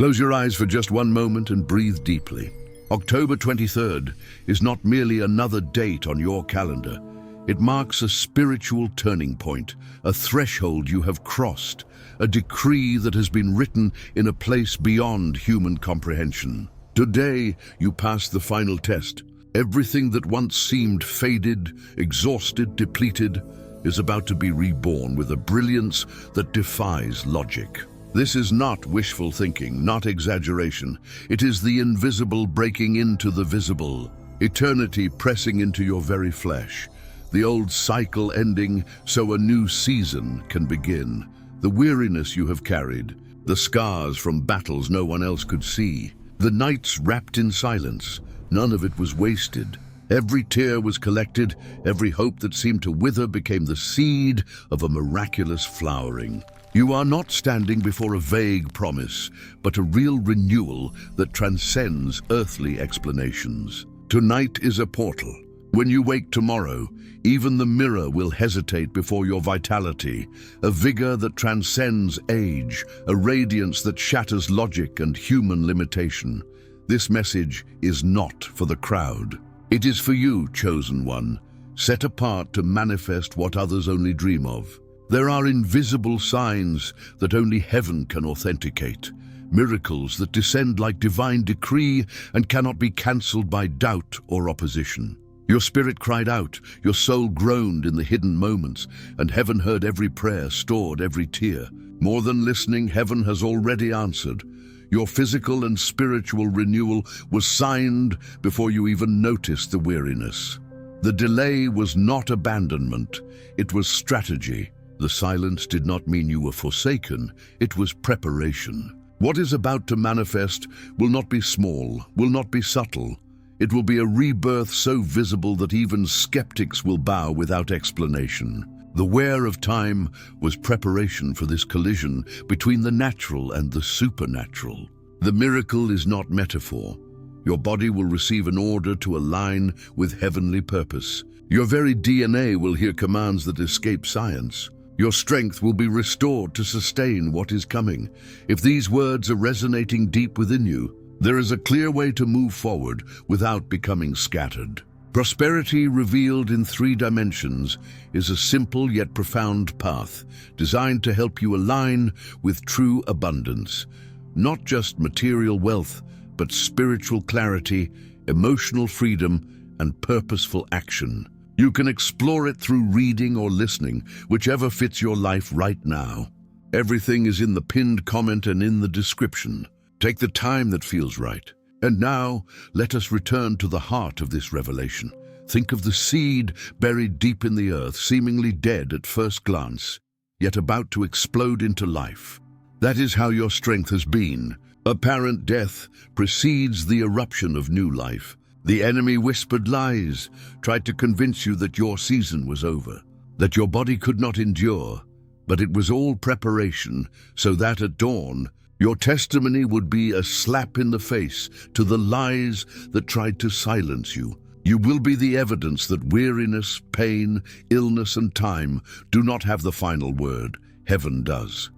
Close your eyes for just one moment and breathe deeply. October 23rd is not merely another date on your calendar. It marks a spiritual turning point, a threshold you have crossed, a decree that has been written in a place beyond human comprehension. Today, you pass the final test. Everything that once seemed faded, exhausted, depleted, is about to be reborn with a brilliance that defies logic. This is not wishful thinking, not exaggeration. It is the invisible breaking into the visible, eternity pressing into your very flesh. The old cycle ending so a new season can begin. The weariness you have carried, the scars from battles no one else could see, the nights wrapped in silence, none of it was wasted. Every tear was collected, every hope that seemed to wither became the seed of a miraculous flowering. You are not standing before a vague promise, but a real renewal that transcends earthly explanations. Tonight is a portal. When you wake tomorrow, even the mirror will hesitate before your vitality, a vigor that transcends age, a radiance that shatters logic and human limitation. This message is not for the crowd. It is for you, chosen one, set apart to manifest what others only dream of. There are invisible signs that only heaven can authenticate, miracles that descend like divine decree and cannot be cancelled by doubt or opposition. Your spirit cried out, your soul groaned in the hidden moments, and heaven heard every prayer, stored every tear. More than listening, heaven has already answered. Your physical and spiritual renewal was signed before you even noticed the weariness. The delay was not abandonment, it was strategy. The silence did not mean you were forsaken, it was preparation. What is about to manifest will not be small, will not be subtle. It will be a rebirth so visible that even skeptics will bow without explanation. The wear of time was preparation for this collision between the natural and the supernatural. The miracle is not metaphor. Your body will receive an order to align with heavenly purpose. Your very DNA will hear commands that escape science. Your strength will be restored to sustain what is coming. If these words are resonating deep within you, there is a clear way to move forward without becoming scattered. Prosperity revealed in 3 dimensions is a simple yet profound path designed to help you align with true abundance. Not just material wealth, but spiritual clarity, emotional freedom, and purposeful action. You can explore it through reading or listening, whichever fits your life right now. Everything is in the pinned comment and in the description. Take the time that feels right. And now, let us return to the heart of this revelation. Think of the seed buried deep in the earth, seemingly dead at first glance, yet about to explode into life. That is how your strength has been. Apparent death precedes the eruption of new life. The enemy whispered lies, tried to convince you that your season was over, that your body could not endure, but it was all preparation, so that at dawn, your testimony would be a slap in the face to the lies that tried to silence you. You will be the evidence that weariness, pain, illness, and time do not have the final word. Heaven does.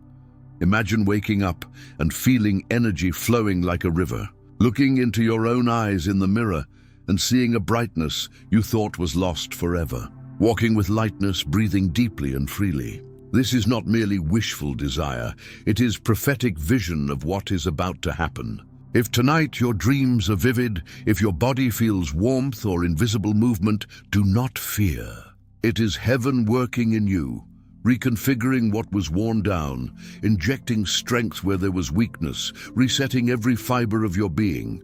Imagine waking up and feeling energy flowing like a river, looking into your own eyes in the mirror and seeing a brightness you thought was lost forever. Walking with lightness, breathing deeply and freely. This is not merely wishful desire, it is prophetic vision of what is about to happen. If tonight your dreams are vivid, if your body feels warmth or invisible movement, do not fear. It is heaven working in you, reconfiguring what was worn down, injecting strength where there was weakness, resetting every fiber of your being.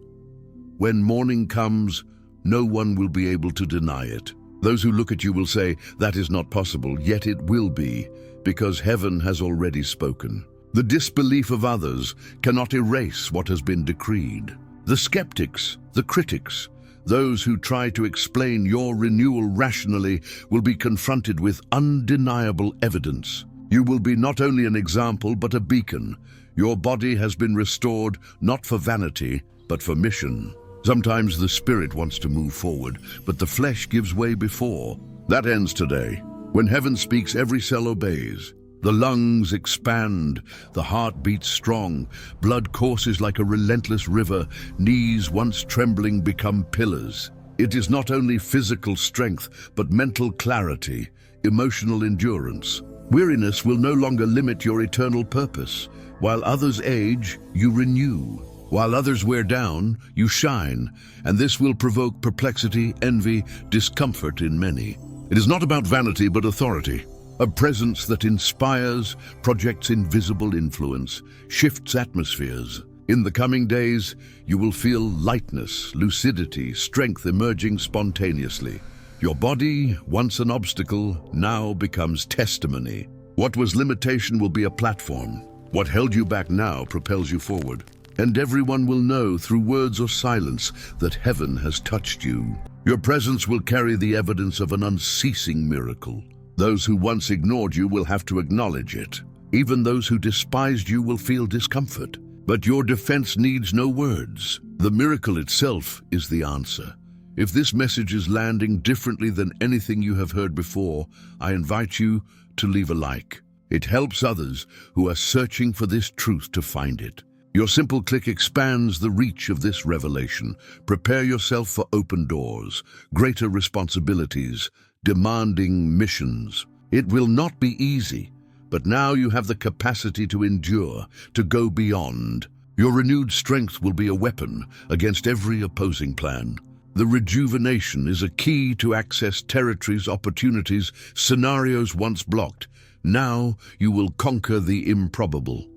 When morning comes, no one will be able to deny it. Those who look at you will say, that is not possible, yet it will be, because heaven has already spoken. The disbelief of others cannot erase what has been decreed. The skeptics, the critics, those who try to explain your renewal rationally will be confronted with undeniable evidence. You will be not only an example, but a beacon. Your body has been restored, not for vanity, but for mission. Sometimes the spirit wants to move forward, but the flesh gives way before. That ends today. When heaven speaks, every cell obeys. The lungs expand, the heart beats strong, blood courses like a relentless river, knees once trembling become pillars. It is not only physical strength, but mental clarity, emotional endurance. Weariness will no longer limit your eternal purpose. While others age, you renew. While others wear down, you shine, and this will provoke perplexity, envy, discomfort in many. It is not about vanity, but authority. A presence that inspires, projects invisible influence, shifts atmospheres. In the coming days, you will feel lightness, lucidity, strength emerging spontaneously. Your body, once an obstacle, now becomes testimony. What was limitation will be a platform. What held you back now propels you forward. And everyone will know through words or silence that heaven has touched you. Your presence will carry the evidence of an unceasing miracle. Those who once ignored you will have to acknowledge it. Even those who despised you will feel discomfort. But your defense needs no words. The miracle itself is the answer. If this message is landing differently than anything you have heard before, I invite you to leave a like. It helps others who are searching for this truth to find it. Your simple click expands the reach of this revelation. Prepare yourself for open doors, greater responsibilities, demanding missions. It will not be easy, but now you have the capacity to endure, to go beyond. Your renewed strength will be a weapon against every opposing plan. The rejuvenation is a key to access territories, opportunities, scenarios once blocked. Now you will conquer the improbable.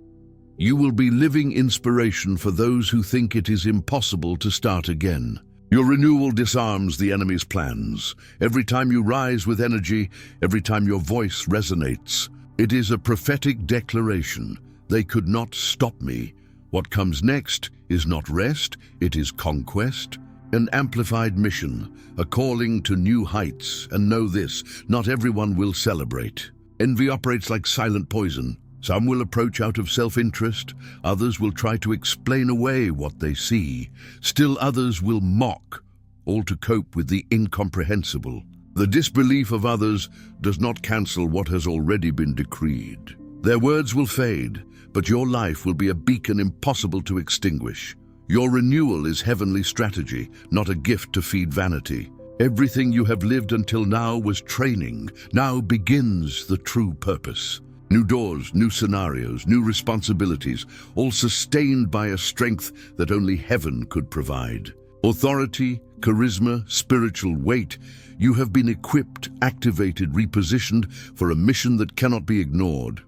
You will be living inspiration for those who think it is impossible to start again. Your renewal disarms the enemy's plans. Every time you rise with energy, every time your voice resonates, it is a prophetic declaration. They could not stop me. What comes next is not rest, it is conquest. An amplified mission, a calling to new heights. And know this, not everyone will celebrate. Envy operates like silent poison. Some will approach out of self-interest, others will try to explain away what they see. Still others will mock, all to cope with the incomprehensible. The disbelief of others does not cancel what has already been decreed. Their words will fade, but your life will be a beacon impossible to extinguish. Your renewal is heavenly strategy, not a gift to feed vanity. Everything you have lived until now was training. Now begins the true purpose. New doors, new scenarios, new responsibilities, all sustained by a strength that only heaven could provide. Authority, charisma, spiritual weight, you have been equipped, activated, repositioned for a mission that cannot be ignored.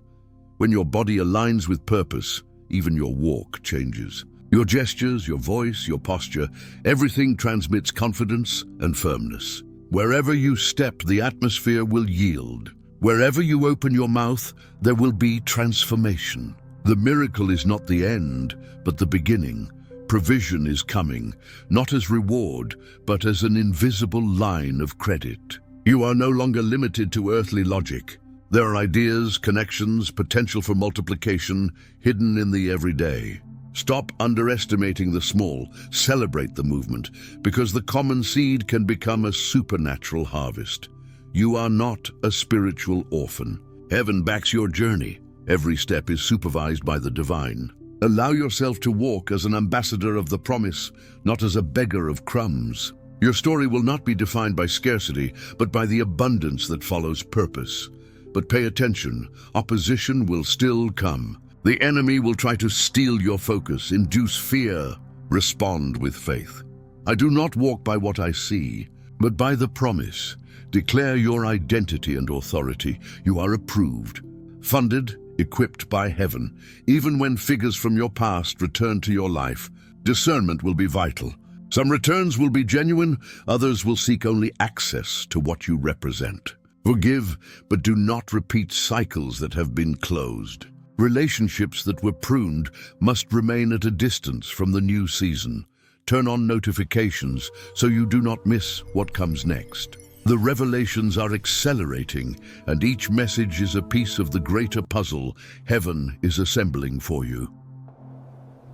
When your body aligns with purpose, even your walk changes. Your gestures, your voice, your posture, everything transmits confidence and firmness. Wherever you step, the atmosphere will yield. Wherever you open your mouth, there will be transformation. The miracle is not the end, but the beginning. Provision is coming, not as reward, but as an invisible line of credit. You are no longer limited to earthly logic. There are ideas, connections, potential for multiplication hidden in the everyday. Stop underestimating the small, celebrate the movement, because the common seed can become a supernatural harvest. You are not a spiritual orphan. Heaven backs your journey. Every step is supervised by the divine. Allow yourself to walk as an ambassador of the promise, not as a beggar of crumbs. Your story will not be defined by scarcity, but by the abundance that follows purpose. But pay attention, opposition will still come. The enemy will try to steal your focus, induce fear. Respond with faith. I do not walk by what I see, but by the promise. Declare your identity and authority. You are approved, funded, equipped by heaven. Even when figures from your past return to your life, discernment will be vital. Some returns will be genuine, others will seek only access to what you represent. Forgive, but do not repeat cycles that have been closed. Relationships that were pruned must remain at a distance from the new season. Turn on notifications so you do not miss what comes next. The revelations are accelerating, and each message is a piece of the greater puzzle heaven is assembling for you.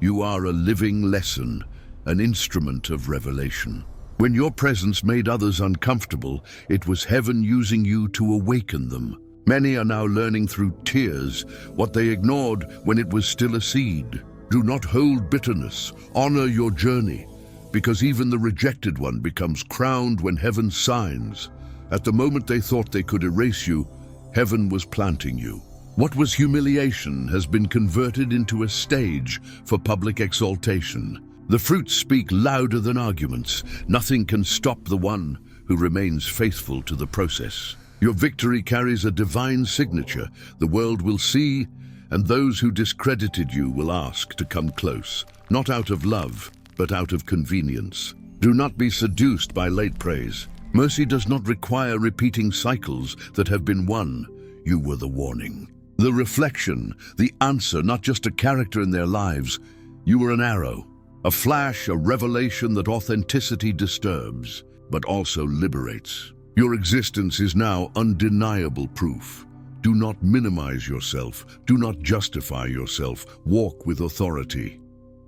You are a living lesson, an instrument of revelation. When your presence made others uncomfortable, it was heaven using you to awaken them. Many are now learning through tears what they ignored when it was still a seed. Do not hold bitterness. Honor your journey, because even the rejected one becomes crowned when heaven signs. At the moment they thought they could erase you, heaven was planting you. What was humiliation has been converted into a stage for public exaltation. The fruits speak louder than arguments. Nothing can stop the one who remains faithful to the process. Your victory carries a divine signature. The world will see, and those who discredited you will ask to come close, not out of love, but out of convenience. Do not be seduced by late praise. Mercy does not require repeating cycles that have been won. You were the warning, the reflection, the answer, not just a character in their lives. You were an arrow, a flash, a revelation that authenticity disturbs, but also liberates. Your existence is now undeniable proof. Do not minimize yourself. Do not justify yourself. Walk with authority.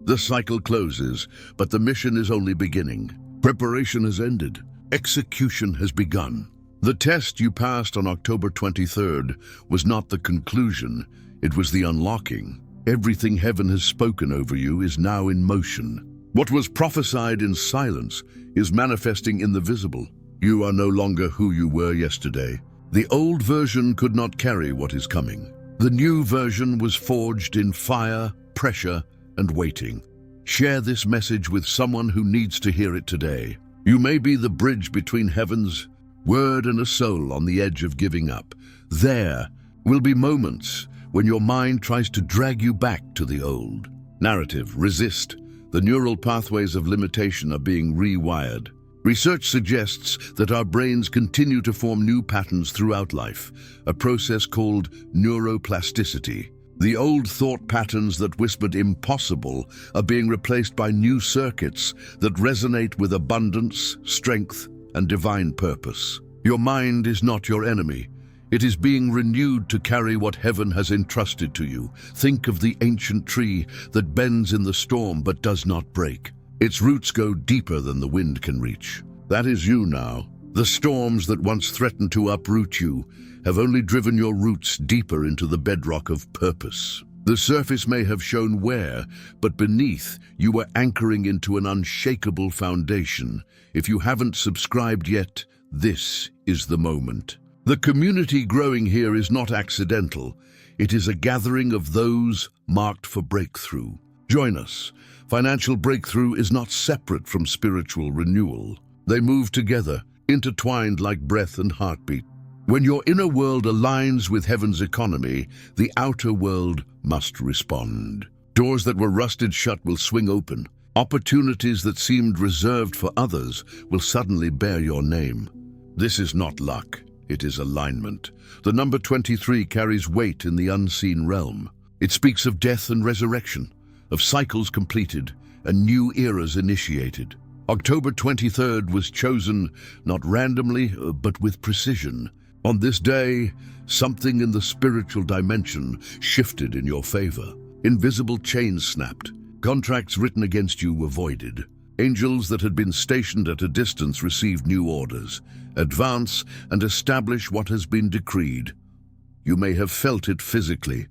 The cycle closes, but the mission is only beginning. Preparation has ended. Execution has begun. The test you passed on October 23rd was not the conclusion, it was the unlocking. Everything heaven has spoken over you is now in motion. What was prophesied in silence is manifesting in the visible. You are no longer who you were yesterday. The old version could not carry what is coming. The new version was forged in fire, pressure, and waiting. Share this message with someone who needs to hear it today. You may be the bridge between heaven's word and a soul on the edge of giving up. There will be moments when your mind tries to drag you back to the old narrative. Resist. The neural pathways of limitation are being rewired. Research suggests that our brains continue to form new patterns throughout life, a process called neuroplasticity. The old thought patterns that whispered impossible are being replaced by new circuits that resonate with abundance, strength, and divine purpose. Your mind is not your enemy. It is being renewed to carry what heaven has entrusted to you. Think of the ancient tree that bends in the storm but does not break. Its roots go deeper than the wind can reach. That is you now. The storms that once threatened to uproot you have only driven your roots deeper into the bedrock of purpose. The surface may have shown wear, but beneath you were anchoring into an unshakable foundation. If you haven't subscribed yet, this is the moment. The community growing here is not accidental. It is a gathering of those marked for breakthrough. Join us. Financial breakthrough is not separate from spiritual renewal. They move together, intertwined like breath and heartbeat. When your inner world aligns with heaven's economy, the outer world must respond. Doors that were rusted shut will swing open. Opportunities that seemed reserved for others will suddenly bear your name. This is not luck, it is alignment. The number 23 carries weight in the unseen realm. It speaks of death and resurrection, of cycles completed and new eras initiated. October 23rd was chosen not randomly, but with precision. On this day, something in the spiritual dimension shifted in your favor. Invisible chains snapped. Contracts written against you were voided. Angels that had been stationed at a distance received new orders. Advance and establish what has been decreed. You may have felt it physically.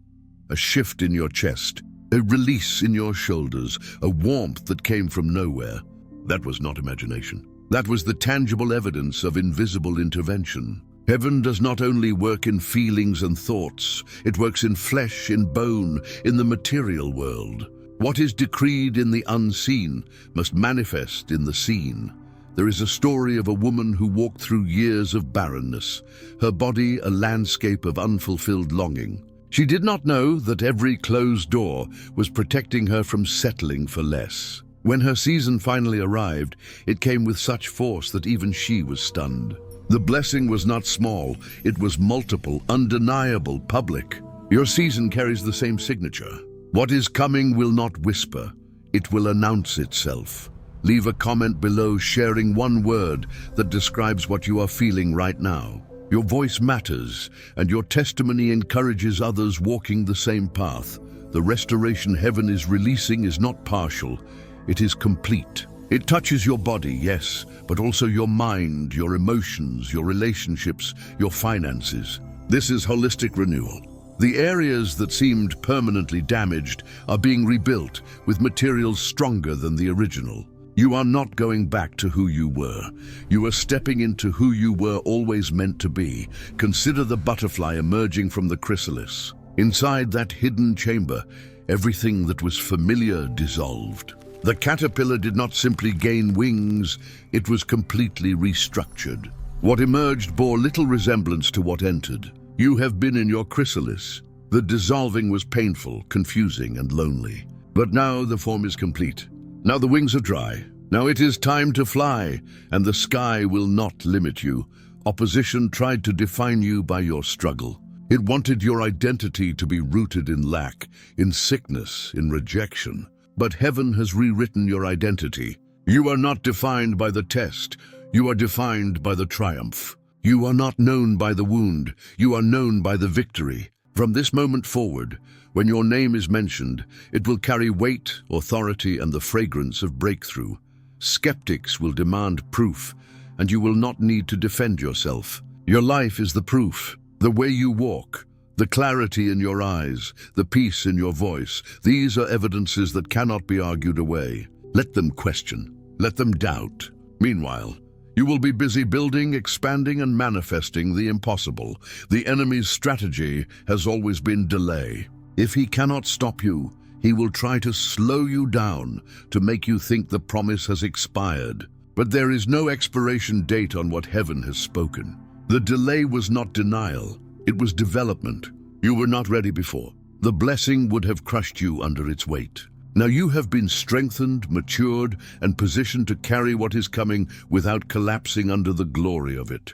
A shift in your chest, a release in your shoulders, a warmth that came from nowhere. That was not imagination. That was the tangible evidence of invisible intervention. Heaven does not only work in feelings and thoughts, it works in flesh, in bone, in the material world. What is decreed in the unseen must manifest in the seen. There is a story of a woman who walked through years of barrenness, her body a landscape of unfulfilled longing. She did not know that every closed door was protecting her from settling for less. When her season finally arrived, it came with such force that even she was stunned. The blessing was not small, it was multiple, undeniable, public. Your season carries the same signature. What is coming will not whisper, it will announce itself. Leave a comment below sharing one word that describes what you are feeling right now. Your voice matters, and your testimony encourages others walking the same path. The restoration heaven is releasing is not partial, it is complete. It touches your body, yes, but also your mind, your emotions, your relationships, your finances. This is holistic renewal. The areas that seemed permanently damaged are being rebuilt with materials stronger than the original. You are not going back to who you were. You are stepping into who you were always meant to be. Consider the butterfly emerging from the chrysalis. Inside that hidden chamber, everything that was familiar dissolved. The caterpillar did not simply gain wings, it was completely restructured. What emerged bore little resemblance to what entered. You have been in your chrysalis. The dissolving was painful, confusing, and lonely. But now the form is complete. Now the wings are dry. Now it is time to fly, and the sky will not limit you. Opposition tried to define you by your struggle. It wanted your identity to be rooted in lack, in sickness, in rejection. But heaven has rewritten your identity. You are not defined by the test. You are defined by the triumph. You are not known by the wound. You are known by the victory. From this moment forward, when your name is mentioned, it will carry weight, authority, and the fragrance of breakthrough. Skeptics will demand proof, and you will not need to defend yourself. Your life is the proof. The way you walk, the clarity in your eyes, the peace in your voice, these are evidences that cannot be argued away. Let them question. Let them doubt. Meanwhile, you will be busy building, expanding, and manifesting the impossible. The enemy's strategy has always been delay. If he cannot stop you, he will try to slow you down to make you think the promise has expired. But there is no expiration date on what heaven has spoken. The delay was not denial, it was development. You were not ready before. The blessing would have crushed you under its weight. Now you have been strengthened, matured, and positioned to carry what is coming without collapsing under the glory of it.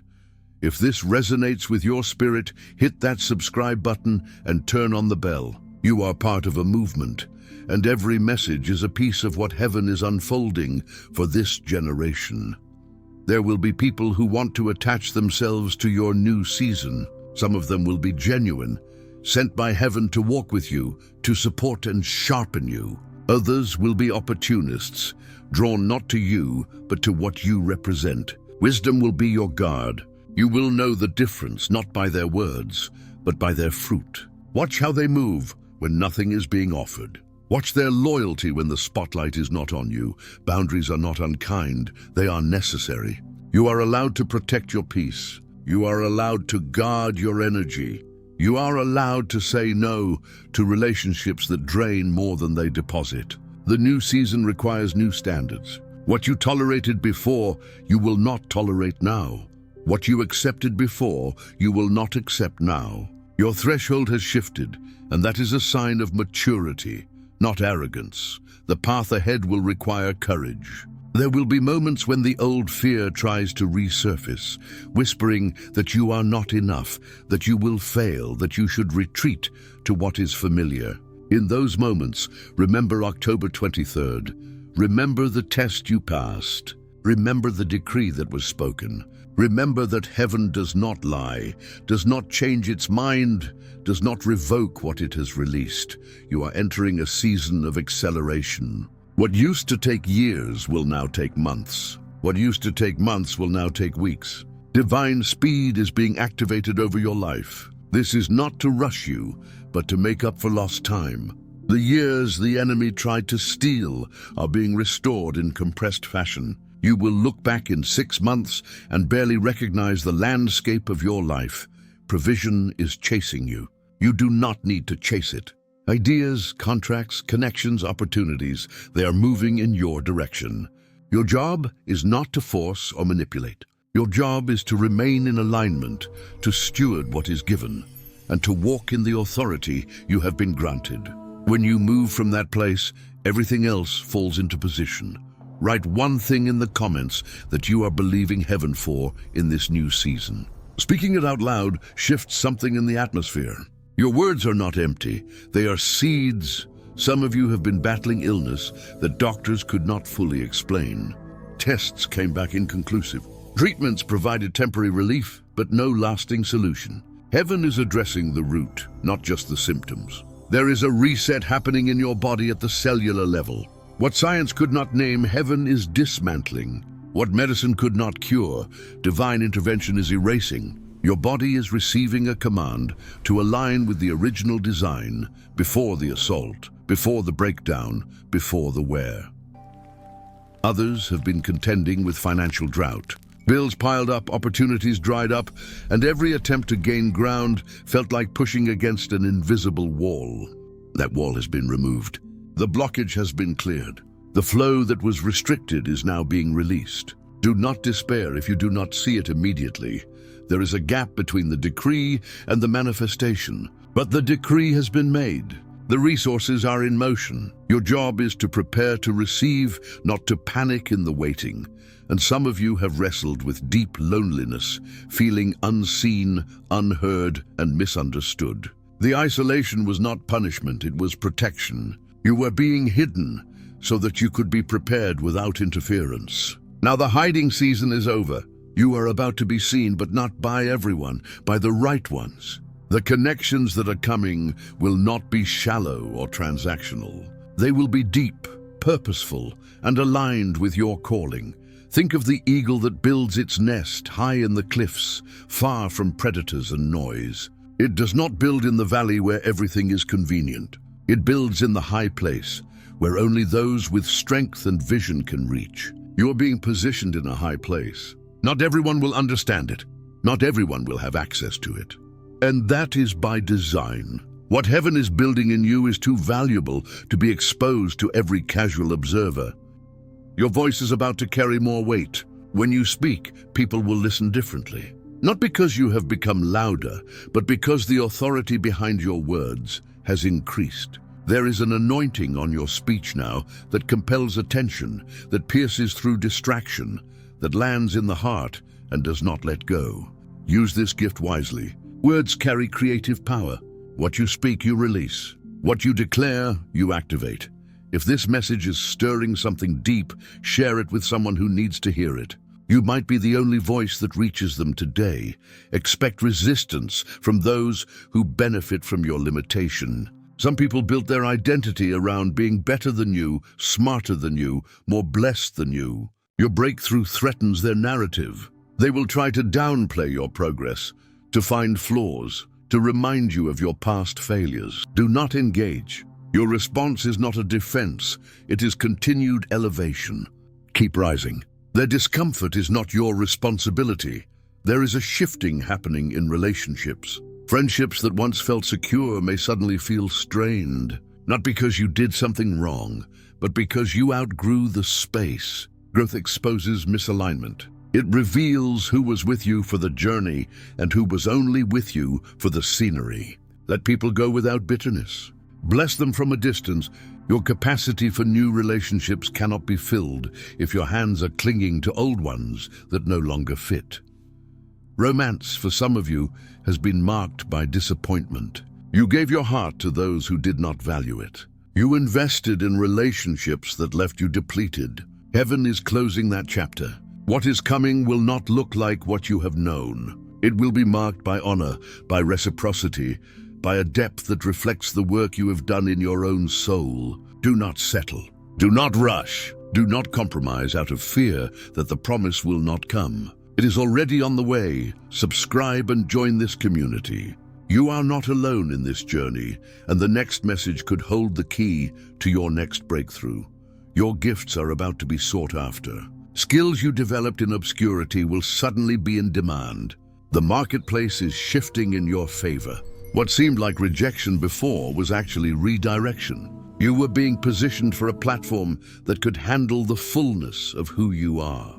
If this resonates with your spirit, hit that subscribe button and turn on the bell. You are part of a movement, and every message is a piece of what heaven is unfolding for this generation. There will be people who want to attach themselves to your new season. Some of them will be genuine, sent by heaven to walk with you, to support and sharpen you. Others will be opportunists, drawn not to you, but to what you represent. Wisdom will be your guard. You will know the difference, not by their words, but by their fruit. Watch how they move when nothing is being offered. Watch their loyalty when the spotlight is not on you. Boundaries are not unkind, they are necessary. You are allowed to protect your peace. You are allowed to guard your energy. You are allowed to say no to relationships that drain more than they deposit. The new season requires new standards. What you tolerated before, you will not tolerate now. What you accepted before, you will not accept now. Your threshold has shifted, and that is a sign of maturity, not arrogance. The path ahead will require courage. There will be moments when the old fear tries to resurface, whispering that you are not enough, that you will fail, that you should retreat to what is familiar. In those moments, remember October 23rd. Remember the test you passed. Remember the decree that was spoken. Remember that heaven does not lie, does not change its mind, does not revoke what it has released. You are entering a season of acceleration. What used to take years will now take months. What used to take months will now take weeks. Divine speed is being activated over your life. This is not to rush you, but to make up for lost time. The years the enemy tried to steal are being restored in compressed fashion. You will look back in 6 months and barely recognize the landscape of your life. Provision is chasing you. You do not need to chase it. Ideas, contracts, connections, opportunities, they are moving in your direction. Your job is not to force or manipulate. Your job is to remain in alignment, to steward what is given, and to walk in the authority you have been granted. When you move from that place, everything else falls into position. Write one thing in the comments that you are believing heaven for in this new season. Speaking it out loud shifts something in the atmosphere. Your words are not empty, they are seeds. Some of you have been battling illness that doctors could not fully explain. Tests came back inconclusive. Treatments provided temporary relief, but no lasting solution. Heaven is addressing the root, not just the symptoms. There is a reset happening in your body at the cellular level. What science could not name, heaven is dismantling. What medicine could not cure, divine intervention is erasing. Your body is receiving a command to align with the original design before the assault, before the breakdown, before the wear. Others have been contending with financial drought. Bills piled up, opportunities dried up, and every attempt to gain ground felt like pushing against an invisible wall. That wall has been removed. The blockage has been cleared. The flow that was restricted is now being released. Do not despair if you do not see it immediately. There is a gap between the decree and the manifestation, but the decree has been made. The resources are in motion. Your job is to prepare to receive, not to panic in the waiting. And some of you have wrestled with deep loneliness, feeling unseen, unheard, and misunderstood. The isolation was not punishment, it was protection. You were being hidden so that you could be prepared without interference. Now the hiding season is over. You are about to be seen, but not by everyone, by the right ones. The connections that are coming will not be shallow or transactional. They will be deep, purposeful, and aligned with your calling. Think of the eagle that builds its nest high in the cliffs, far from predators and noise. It does not build in the valley where everything is convenient. It builds in the high place, where only those with strength and vision can reach. You are being positioned in a high place. Not everyone will understand it. Not everyone will have access to it. And that is by design. What heaven is building in you is too valuable to be exposed to every casual observer. Your voice is about to carry more weight. When you speak, people will listen differently. Not because you have become louder, but because the authority behind your words has increased. There is an anointing on your speech now that compels attention, that pierces through distraction, that lands in the heart and does not let go. Use this gift wisely. Words carry creative power. What you speak, you release. What you declare, you activate. If this message is stirring something deep, share it with someone who needs to hear it. You might be the only voice that reaches them today. Expect resistance from those who benefit from your limitation. Some people built their identity around being better than you, smarter than you, more blessed than you. Your breakthrough threatens their narrative. They will try to downplay your progress, to find flaws, to remind you of your past failures. Do not engage. Your response is not a defense, it is continued elevation. Keep rising. Their discomfort is not your responsibility. There is a shifting happening in relationships. Friendships that once felt secure may suddenly feel strained, not because you did something wrong, but because you outgrew the space. Growth exposes misalignment. It reveals who was with you for the journey and who was only with you for the scenery. Let people go without bitterness. Bless them from a distance. Your capacity for new relationships cannot be filled if your hands are clinging to old ones that no longer fit. Romance, for some of you, has been marked by disappointment. You gave your heart to those who did not value it. You invested in relationships that left you depleted. Heaven is closing that chapter. What is coming will not look like what you have known. It will be marked by honor, by reciprocity, by a depth that reflects the work you have done in your own soul. Do not settle. Do not rush. Do not compromise out of fear that the promise will not come. It is already on the way. Subscribe and join this community. You are not alone in this journey, and the next message could hold the key to your next breakthrough. Your gifts are about to be sought after. Skills you developed in obscurity will suddenly be in demand. The marketplace is shifting in your favor. What seemed like rejection before was actually redirection. You were being positioned for a platform that could handle the fullness of who you are.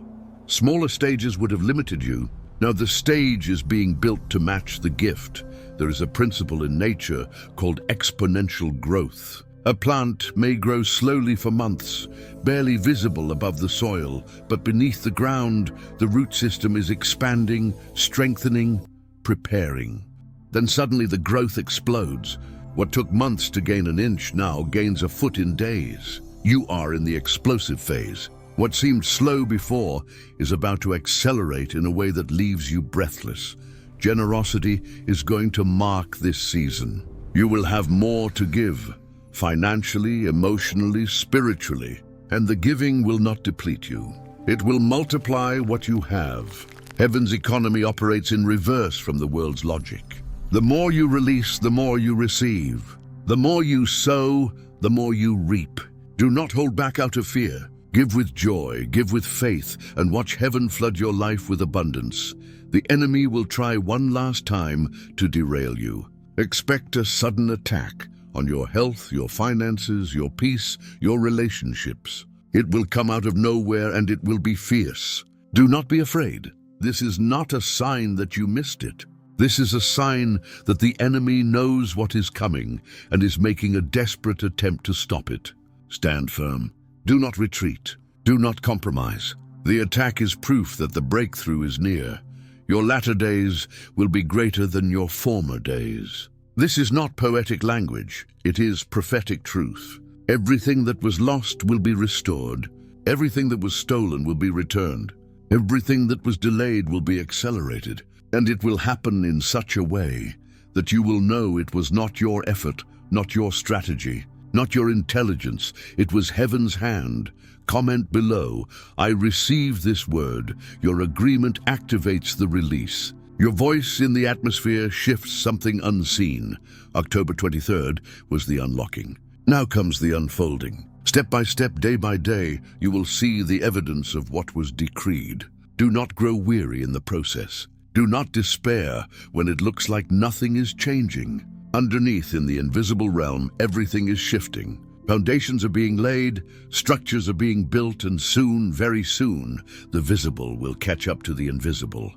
Smaller stages would have limited you. Now the stage is being built to match the gift. There is a principle in nature called exponential growth. A plant may grow slowly for months, barely visible above the soil, but beneath the ground, the root system is expanding, strengthening, preparing. Then suddenly the growth explodes. What took months to gain an inch now gains a foot in days. You are in the explosive phase. What seemed slow before is about to accelerate in a way that leaves you breathless. Generosity is going to mark this season. You will have more to give, financially, emotionally, spiritually, and the giving will not deplete you. It will multiply what you have. Heaven's economy operates in reverse from the world's logic. The more you release, the more you receive. The more you sow, the more you reap. Do not hold back out of fear. Give with joy, give with faith, and watch heaven flood your life with abundance. The enemy will try one last time to derail you. Expect a sudden attack on your health, your finances, your peace, your relationships. It will come out of nowhere and it will be fierce. Do not be afraid. This is not a sign that you missed it. This is a sign that the enemy knows what is coming and is making a desperate attempt to stop it. Stand firm. Do not retreat. Do not compromise. The attack is proof that the breakthrough is near. Your latter days will be greater than your former days. This is not poetic language. It is prophetic truth. Everything that was lost will be restored. Everything that was stolen will be returned. Everything that was delayed will be accelerated. And it will happen in such a way that you will know it was not your effort, not your strategy, not your intelligence. It was heaven's hand. Comment below, I received this word. Your agreement activates the release. Your voice in the atmosphere shifts something unseen. October 23rd was the unlocking. Now comes the unfolding. Step by step, day by day, you will see the evidence of what was decreed. Do not grow weary in the process. Do not despair when it looks like nothing is changing. Underneath, in the invisible realm, everything is shifting. Foundations are being laid, structures are being built, and soon, very soon, the visible will catch up to the invisible.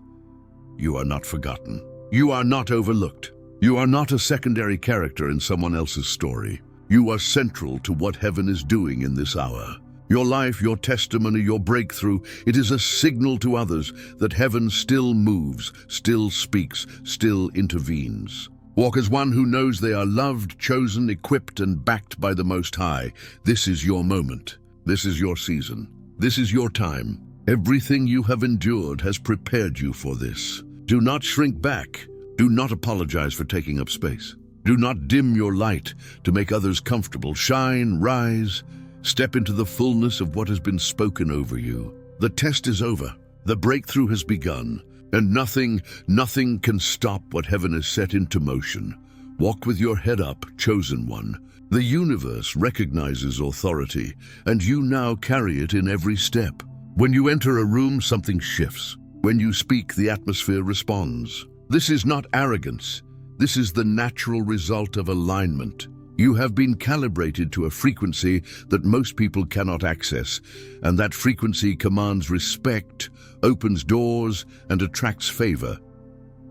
You are not forgotten. You are not overlooked. You are not a secondary character in someone else's story. You are central to what heaven is doing in this hour. Your life, your testimony, your breakthrough, it is a signal to others that heaven still moves, still speaks, still intervenes. Walk as one who knows they are loved, chosen, equipped, and backed by the Most High. This is your moment. This is your season. This is your time. Everything you have endured has prepared you for this. Do not shrink back. Do not apologize for taking up space. Do not dim your light to make others comfortable. Shine, rise, step into the fullness of what has been spoken over you. The test is over. The breakthrough has begun. And nothing can stop what heaven has set into motion. Walk with your head up, chosen one. The universe recognizes authority, and you now carry it in every step. When you enter a room, something shifts. When you speak, the atmosphere responds. This is not arrogance. This is the natural result of alignment. You have been calibrated to a frequency that most people cannot access, and that frequency commands respect, opens doors, and attracts favor.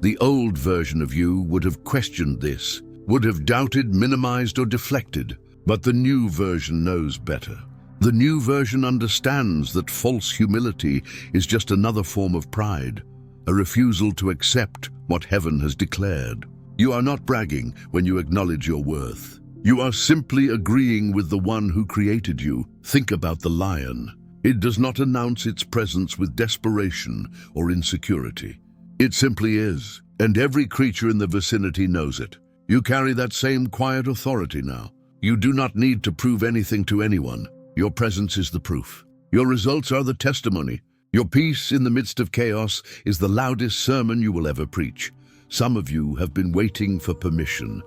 The old version of you would have questioned this, would have doubted, minimized, or deflected, but the new version knows better. The new version understands that false humility is just another form of pride, a refusal to accept what heaven has declared. You are not bragging when you acknowledge your worth. You are simply agreeing with the one who created you. Think about the lion. It does not announce its presence with desperation or insecurity. It simply is, and every creature in the vicinity knows it. You carry that same quiet authority now. You do not need to prove anything to anyone. Your presence is the proof. Your results are the testimony. Your peace in the midst of chaos is the loudest sermon you will ever preach. Some of you have been waiting for permission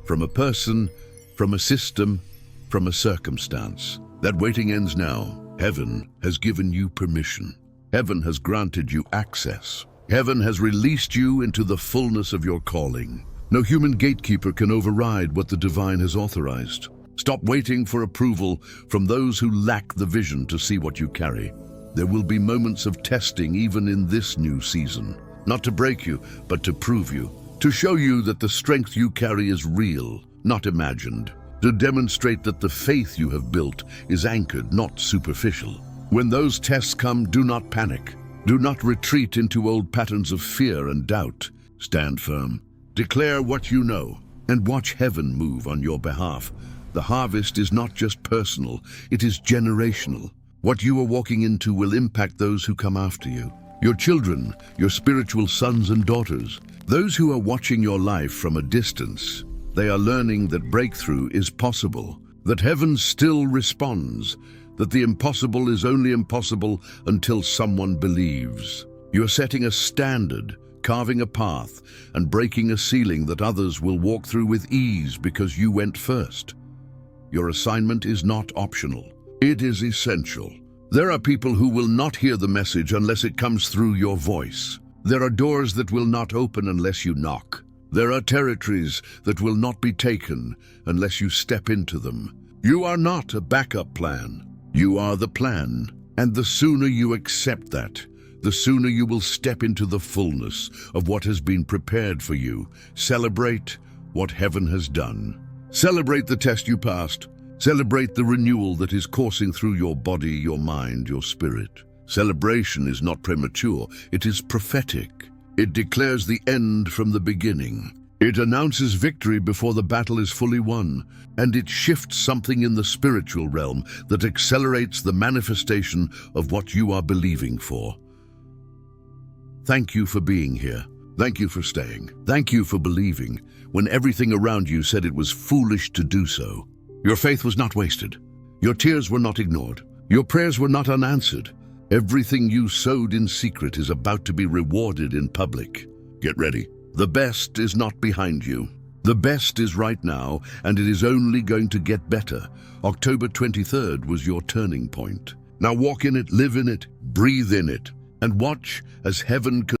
from a person, from a system, from a circumstance. That waiting ends now. Heaven has given you permission. Heaven has granted you access. Heaven has released you into the fullness of your calling. No human gatekeeper can override what the divine has authorized. Stop waiting for approval from those who lack the vision to see what you carry. There will be moments of testing even in this new season. Not to break you, but to prove you. To show you that the strength you carry is real, not imagined. To demonstrate that the faith you have built is anchored, not superficial. When those tests come, do not panic. Do not retreat into old patterns of fear and doubt. Stand firm. Declare what you know, and watch heaven move on your behalf. The harvest is not just personal, it is generational. What you are walking into will impact those who come after you. Your children, your spiritual sons and daughters. Those who are watching your life from a distance. They are learning that breakthrough is possible, that heaven still responds, that the impossible is only impossible until someone believes. You're setting a standard, carving a path, and breaking a ceiling that others will walk through with ease because you went first. Your assignment is not optional. It is essential. There are people who will not hear the message unless it comes through your voice. There are doors that will not open unless you knock. There are territories that will not be taken unless you step into them. You are not a backup plan. You are the plan. And the sooner you accept that, the sooner you will step into the fullness of what has been prepared for you. Celebrate what heaven has done. Celebrate the test you passed. Celebrate the renewal that is coursing through your body, your mind, your spirit. Celebration is not premature, it is prophetic. It declares the end from the beginning. It announces victory before the battle is fully won, and it shifts something in the spiritual realm that accelerates the manifestation of what you are believing for. Thank you for being here. Thank you for staying. Thank you for believing when everything around you said it was foolish to do so. Your faith was not wasted. Your tears were not ignored. Your prayers were not unanswered. Everything you sowed in secret is about to be rewarded in public. Get ready. The best is not behind you. The best is right now, and it is only going to get better. October 23rd was your turning point. Now walk in it, live in it, breathe in it, and watch as heaven